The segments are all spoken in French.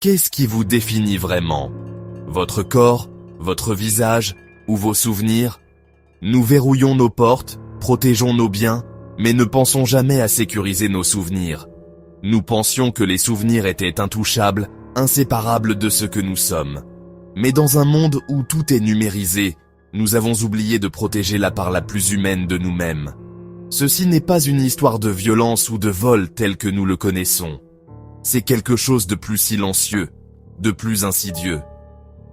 Qu'est-ce qui vous définit vraiment? Votre corps, votre visage ou vos souvenirs? Nous verrouillons nos portes, protégeons nos biens, mais ne pensons jamais à sécuriser nos souvenirs. Nous pensions que les souvenirs étaient intouchables, inséparables de ce que nous sommes. Mais dans un monde où tout est numérisé, nous avons oublié de protéger la part la plus humaine de nous-mêmes. Ceci n'est pas une histoire de violence ou de vol tel que nous le connaissons. C'est quelque chose de plus silencieux, de plus insidieux.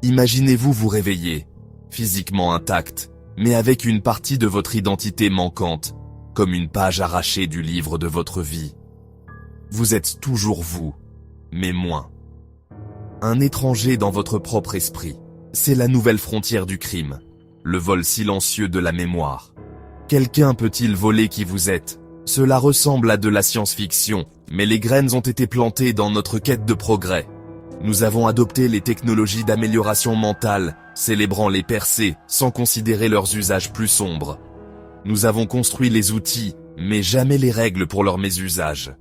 Imaginez-vous vous réveiller, physiquement intact, mais avec une partie de votre identité manquante, comme une page arrachée du livre de votre vie. Vous êtes toujours vous, mais moins. Un étranger dans votre propre esprit, c'est la nouvelle frontière du crime, le vol silencieux de la mémoire. Quelqu'un peut-il voler qui vous êtes? Cela ressemble à de la science-fiction, mais les graines ont été plantées dans notre quête de progrès. Nous avons adopté les technologies d'amélioration mentale, célébrant les percées sans considérer leurs usages plus sombres. Nous avons construit les outils, mais jamais les règles pour leur mésusage.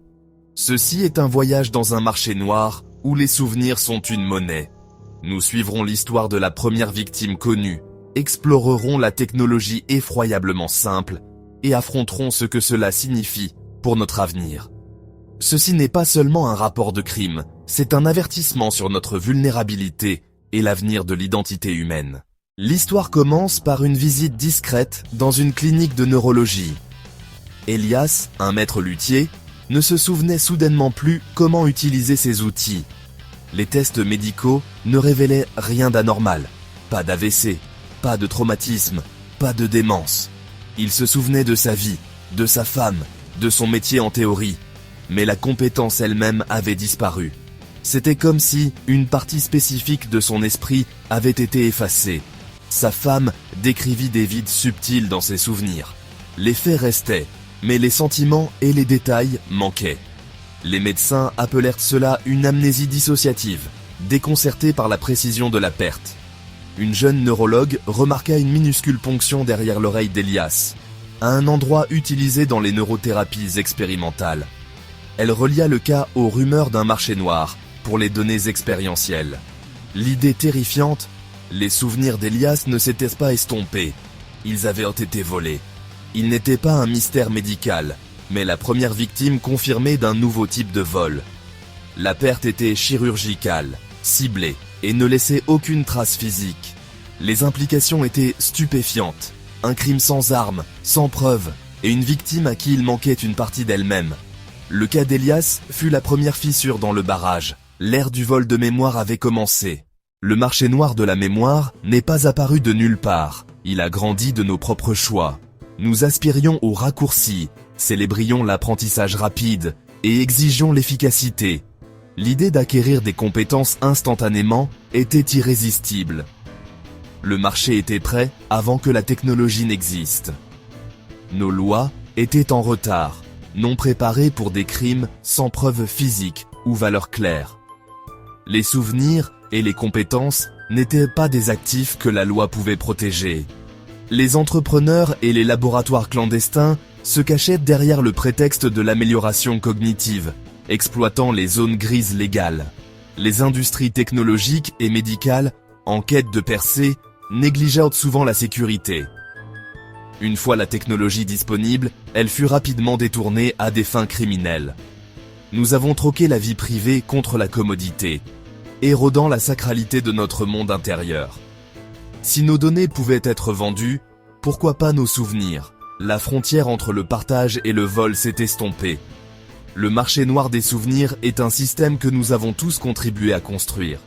Ceci est un voyage dans un marché noir, où les souvenirs sont une monnaie. Nous suivrons l'histoire de la première victime connue, explorerons la technologie effroyablement simple, et affronterons ce que cela signifie pour notre avenir. Ceci n'est pas seulement un rapport de crime, c'est un avertissement sur notre vulnérabilité et l'avenir de l'identité humaine. L'histoire commence par une visite discrète dans une clinique de neurologie. Elias, un maître luthier, ne se souvenait soudainement plus comment utiliser ses outils. Les tests médicaux ne révélaient rien d'anormal. Pas d'AVC, pas de traumatisme, pas de démence. Il se souvenait de sa vie, de sa femme, de son métier en théorie. Mais la compétence elle-même avait disparu. C'était comme si une partie spécifique de son esprit avait été effacée. Sa femme décrivit des vides subtils dans ses souvenirs. Les faits restaient, mais les sentiments et les détails manquaient. Les médecins appelèrent cela une amnésie dissociative, déconcertée par la précision de la perte. Une jeune neurologue remarqua une minuscule ponction derrière l'oreille d'Elias, à un endroit utilisé dans les neurothérapies expérimentales. Elle relia le cas aux rumeurs d'un marché noir pour les données expérientielles. L'idée terrifiante, les souvenirs d'Elias ne s'étaient pas estompés. Ils avaient été volés. Il n'était pas un mystère médical, mais la première victime confirmée d'un nouveau type de vol. La perte était chirurgicale, ciblée, et ne laissait aucune trace physique. Les implications étaient stupéfiantes. Un crime sans armes, sans preuve, et une victime à qui il manquait une partie d'elle-même. Le cas d'Elias fut la première fissure dans le barrage. L'ère du vol de mémoire avait commencé. Le marché noir de la mémoire n'est pas apparu de nulle part. Il a grandi de nos propres choix. Nous aspirions au raccourci, célébrions l'apprentissage rapide et exigions l'efficacité. L'idée d'acquérir des compétences instantanément était irrésistible. Le marché était prêt avant que la technologie n'existe. Nos lois étaient en retard, non préparées pour des crimes sans preuve physique ou valeur claire. Les souvenirs et les compétences n'étaient pas des actifs que la loi pouvait protéger. Les entrepreneurs et les laboratoires clandestins se cachaient derrière le prétexte de l'amélioration cognitive, exploitant les zones grises légales. Les industries technologiques et médicales, en quête de percée, négligeaient souvent la sécurité. Une fois la technologie disponible, elle fut rapidement détournée à des fins criminelles. Nous avons troqué la vie privée contre la commodité, érodant la sacralité de notre monde intérieur. Si nos données pouvaient être vendues, pourquoi pas nos souvenirs? La frontière entre le partage et le vol s'est estompée. Le marché noir des souvenirs est un système que nous avons tous contribué à construire.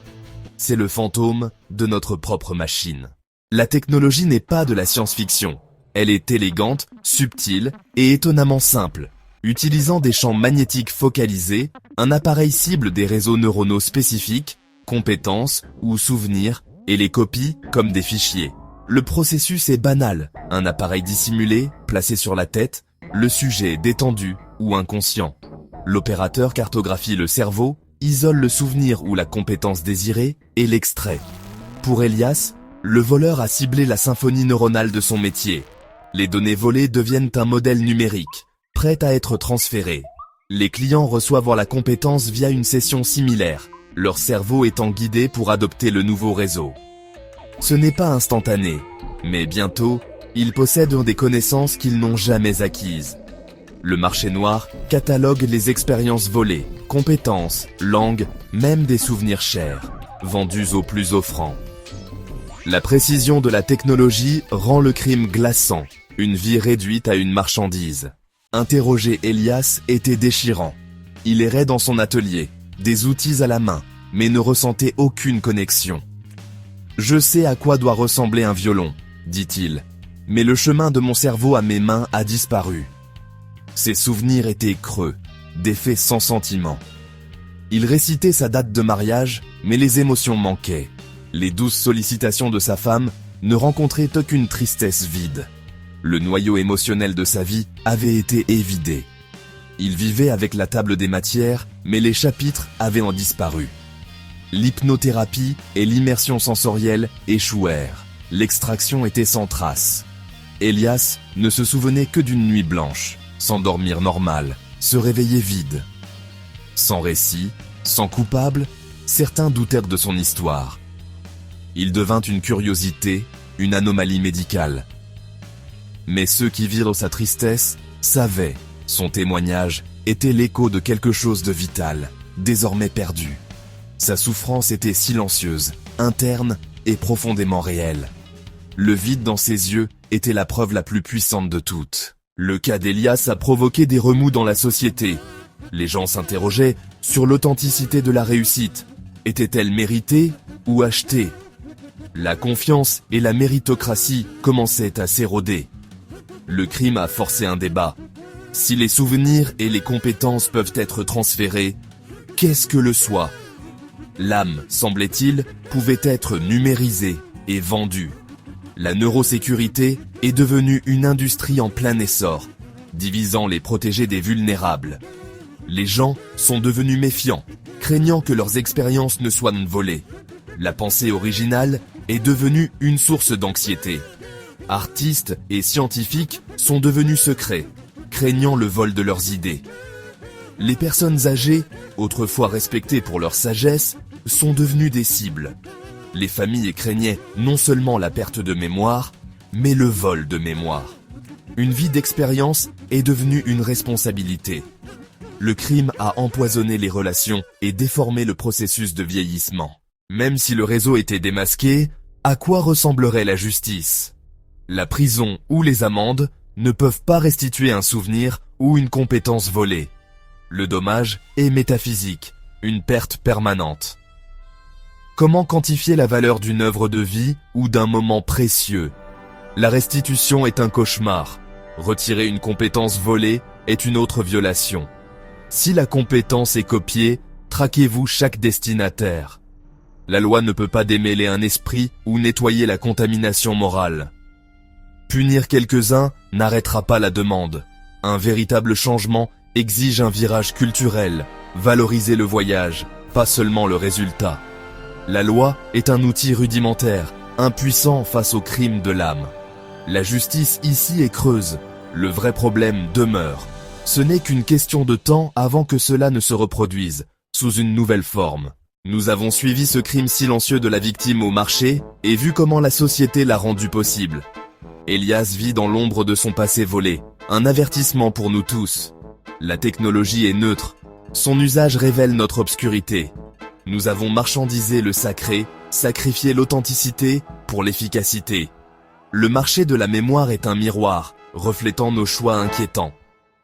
C'est le fantôme de notre propre machine. La technologie n'est pas de la science-fiction. Elle est élégante, subtile et étonnamment simple. Utilisant des champs magnétiques focalisés, un appareil cible des réseaux neuronaux spécifiques, compétences ou souvenirs, et les copie comme des fichiers. Le processus est banal, un appareil dissimulé, placé sur la tête, le sujet détendu ou inconscient. L'opérateur cartographie le cerveau, isole le souvenir ou la compétence désirée et l'extrait. Pour Elias, le voleur a ciblé la symphonie neuronale de son métier. Les données volées deviennent un modèle numérique, prêt à être transféré. Les clients reçoivent la compétence via une session similaire. leur cerveau étant guidé pour adopter le nouveau réseau. Ce n'est pas instantané, mais bientôt, ils possèdent des connaissances qu'ils n'ont jamais acquises. Le marché noir catalogue les expériences volées, compétences, langues, même des souvenirs chers, vendus aux plus offrants. La précision de la technologie rend le crime glaçant, une vie réduite à une marchandise. Interroger Elias était déchirant. Il errait dans son atelier, des outils à la main, mais ne ressentait aucune connexion. « Je sais à quoi doit ressembler un violon, dit-il, mais le chemin de mon cerveau à mes mains a disparu. » Ses souvenirs étaient creux, des faits sans sentiment. Il récitait sa date de mariage, mais les émotions manquaient. Les douces sollicitations de sa femme ne rencontraient aucune tristesse vide. Le noyau émotionnel de sa vie avait été évidé. Il vivait avec la table des matières, mais les chapitres avaient en disparu. L'hypnothérapie et l'immersion sensorielle échouèrent. L'extraction était sans trace. Elias ne se souvenait que d'une nuit blanche. S'endormir normal, se réveiller vide. Sans récit, sans coupable, certains doutèrent de son histoire. Il devint une curiosité, une anomalie médicale. Mais ceux qui virent sa tristesse savaient, son témoignage était l'écho de quelque chose de vital, désormais perdu. Sa souffrance était silencieuse, interne et profondément réelle. Le vide dans ses yeux était la preuve la plus puissante de toutes. Le cas d'Elias a provoqué des remous dans la société. Les gens s'interrogeaient sur l'authenticité de la réussite. Était-elle méritée ou achetée? La confiance et la méritocratie commençaient à s'éroder. Le crime a forcé un débat. Si les souvenirs et les compétences peuvent être transférés, qu'est-ce que le soi? L'âme, semblait-il, pouvait être numérisée et vendue. La neurosécurité est devenue une industrie en plein essor, divisant les protégés des vulnérables. Les gens sont devenus méfiants, craignant que leurs expériences ne soient volées. La pensée originale est devenue une source d'anxiété. Artistes et scientifiques sont devenus secrets, craignant le vol de leurs idées. Les personnes âgées, autrefois respectées pour leur sagesse, sont devenues des cibles. Les familles craignaient non seulement la perte de mémoire, mais le vol de mémoire. Une vie d'expérience est devenue une responsabilité. Le crime a empoisonné les relations et déformé le processus de vieillissement. Même si le réseau était démasqué, à quoi ressemblerait la justice? La prison ou les amendes ne peuvent pas restituer un souvenir ou une compétence volée. Le dommage est métaphysique, une perte permanente. Comment quantifier la valeur d'une œuvre de vie ou d'un moment précieux? La restitution est un cauchemar. Retirer une compétence volée est une autre violation. Si la compétence est copiée, traquez-vous chaque destinataire. La loi ne peut pas démêler un esprit ou nettoyer la contamination morale. Punir quelques-uns n'arrêtera pas la demande. Un véritable changement exige un virage culturel. Valoriser le voyage, pas seulement le résultat. La loi est un outil rudimentaire, impuissant face au crime de l'âme. La justice ici est creuse. Le vrai problème demeure. Ce n'est qu'une question de temps avant que cela ne se reproduise, sous une nouvelle forme. Nous avons suivi ce crime silencieux de la victime au marché et vu comment la société l'a rendu possible. Elias vit dans l'ombre de son passé volé, un avertissement pour nous tous. La technologie est neutre. Son usage révèle notre obscurité. Nous avons marchandisé le sacré, sacrifié l'authenticité pour l'efficacité. Le marché de la mémoire est un miroir, reflétant nos choix inquiétants.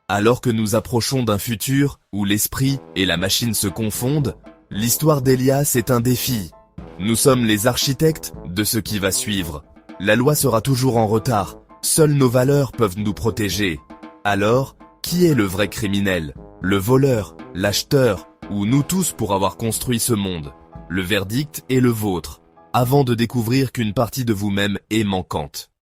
Alors que nous approchons d'un futur où l'esprit et la machine se confondent, l'histoire d'Elias est un défi. Nous sommes les architectes de ce qui va suivre. La loi sera toujours en retard. Seules nos valeurs peuvent nous protéger. Alors, qui est le vrai criminel? Le voleur, l'acheteur, ou nous tous pour avoir construit ce monde? Le verdict est le vôtre, avant de découvrir qu'une partie de vous-même est manquante.